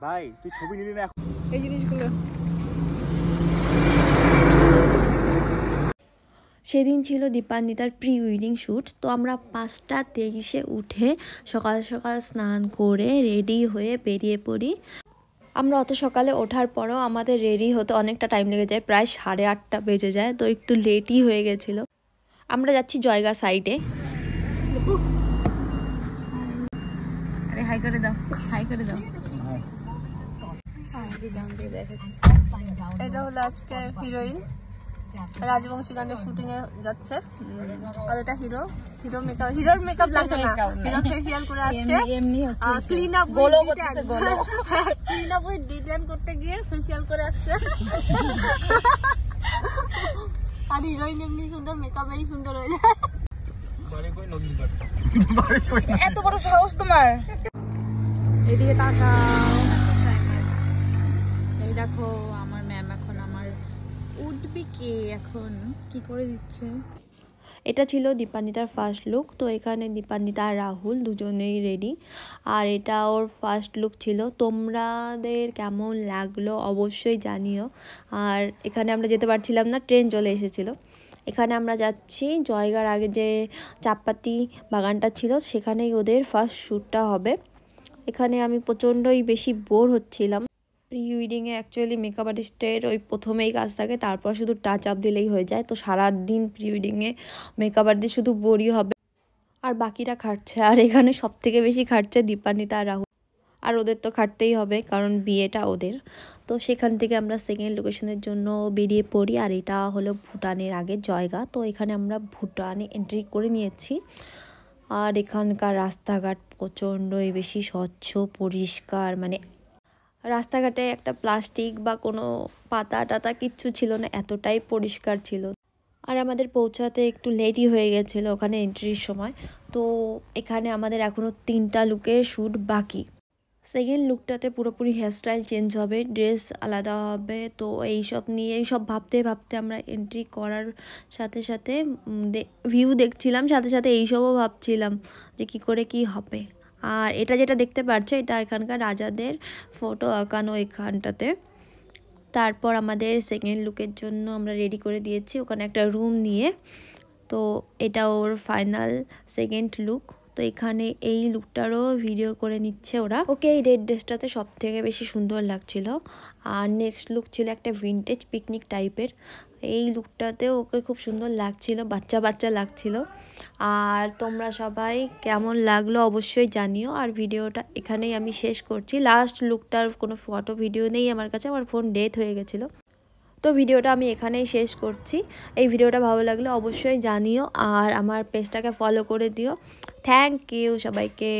ভাই তুই ছবি নিলি না এই জিনিসগুলো। সেদিন ছিল দীপান্বিতার প্রি ওয়েডিং শ্যুট। তো আমরা 5টা 23-এ উঠে সকাল সকাল স্নান করে রেডি হয়ে বেরিয়ে পড়ি। আমরা অত সকালে ওঠার পরও আমাদের রেডি হতে অনেকটা টাইম লেগে যায়, প্রায় 8:30 বেজে যায়। তো একটু লেটই হয়ে গেছিলো। আমরা যাচ্ছি জয়গা সাইডে। আরে হাই করে দাও, হাই করে দাও। এটা হলো আজকের হিরোইন, রাজবংশী গানের শুটিং এ যাচ্ছে। আর এটা হিরোর মেকআপ লাগে না, হিরো ফেসিয়াল করে আসছে। ক্লিন আপ উইথ ডিটেন করতে গিয়ে ফেসিয়াল করে আসছে। আর হিরোইন এমনি সুন্দর, মেকআপ এই সুন্দর হয়ে যায়। এত বড় সাহস তোমার! এদিকে তাকাও, এই দেখো আমার ম্যাম এখন আমার উঠবি কে এখন কি করে দিচ্ছে। এটা ছিল দীপান্বিতার ফার্স্ট লুক। তো এখানে দীপান্বিতা আর রাহুল দুজনেই রেডি, আর এটা ওর ফার্স্ট লুক ছিল। তোমাদের কেমন লাগলো অবশ্যই জানিও। আর এখানে আমরা যেতে পারছিলাম না, ট্রেন চলে এসেছিলো। এখানে আমরা যাচ্ছি জয়গার আগে যে চাপাতি বাগানটা ছিল, সেখানেই ওদের ফার্স্ট শ্যুটটা হবে। এখানে আমি প্রচণ্ডই বেশি বোর হচ্ছিলাম। প্রি ওয়েডিংয়ে অ্যাকচুয়ালি মেকআপ আর্টিস্টের ওই প্রথমেই কাজ থাকে, তারপর শুধু টাচ আপ দিলেই হয়ে যায়। তো সারাদিন প্রি ওয়েডিংয়ে মেকআপ আর্টিস্ট শুধু বোরই হবে, আর বাকিরা খাটছে। আর এখানে সবথেকে বেশি খাটছে দীপান্বিতা আর রাহুল। আর ওদের তো খাটতেই হবে, কারণ বিয়েটা ওদের। তো সেখান থেকে আমরা সেকেন্ড লোকেশনের জন্য বেরিয়ে পড়ি। আর এটা হলো ভুটানের আগে জয়গা। তো এখানে আমরা ভুটানে এন্ট্রি করে নিয়েছি। আর এখানকার রাস্তাঘাট প্রচণ্ডই বেশি স্বচ্ছ পরিষ্কার, মানে রাস্তাঘাটে একটা প্লাস্টিক বা কোনো পাতা টাতা কিচ্ছু ছিল না, এতটাই পরিষ্কার ছিল। আর আমাদের পৌঁছাতে একটু লেটই হয়ে গেছিলো ওখানে এন্ট্রির সময়। তো এখানে আমাদের এখনও 3টা লুকের শ্যুট বাকি। সেকেন্ড লুকটাতে পুরোপুরি হেয়ারস্টাইল চেঞ্জ হবে, ড্রেস আলাদা হবে। তো এইসব ভাবতে ভাবতে আমরা এন্ট্রি করার সাথে সাথে ভিউ দেখছিলাম, সাথে সাথে এইসবও ভাবছিলাম যে কি করে কি হবে। আর এটা যেটা দেখতে পাচ্ছ, এটা এখানকার রাজাদের ফটো আঁকানো এখানটাতে। তারপর আমাদের সেকেন্ড লুকের জন্য আমরা রেডি করে দিয়েছি ওখানে একটা রুম নিয়ে। তো এটা ওর ফাইনাল সেকেন্ড লুক। তো এখানে এই লুকটারও ভিডিও করে নিচ্ছে ওরা। ওকে এই রেড ড্রেসটাতে সব থেকে বেশি সুন্দর লাগছিল। আর নেক্সট লুক ছিল একটা ভিনটেজ পিকনিক টাইপের। এই লুকটাতে ওকে খুব সুন্দর লাগছিল, বাচ্চা বাচ্চা লাগছিল। আর তোমরা সবাই কেমন লাগলো অবশ্যই জানিও। আর ভিডিওটা এখানেই আমি শেষ করছি। লাস্ট লুকটার কোনো ফটো ভিডিও নেই আমার কাছে, আমার ফোন ডেথ হয়ে গেছিলো। তো ভিডিওটা আমি এখানেই শেষ করছি। এই ভিডিওটা ভালো লাগলে অবশ্যই জানিও, আর আমার পেজটাকে ফলো করে দিও। থ্যাংক ইউ সবাইকে।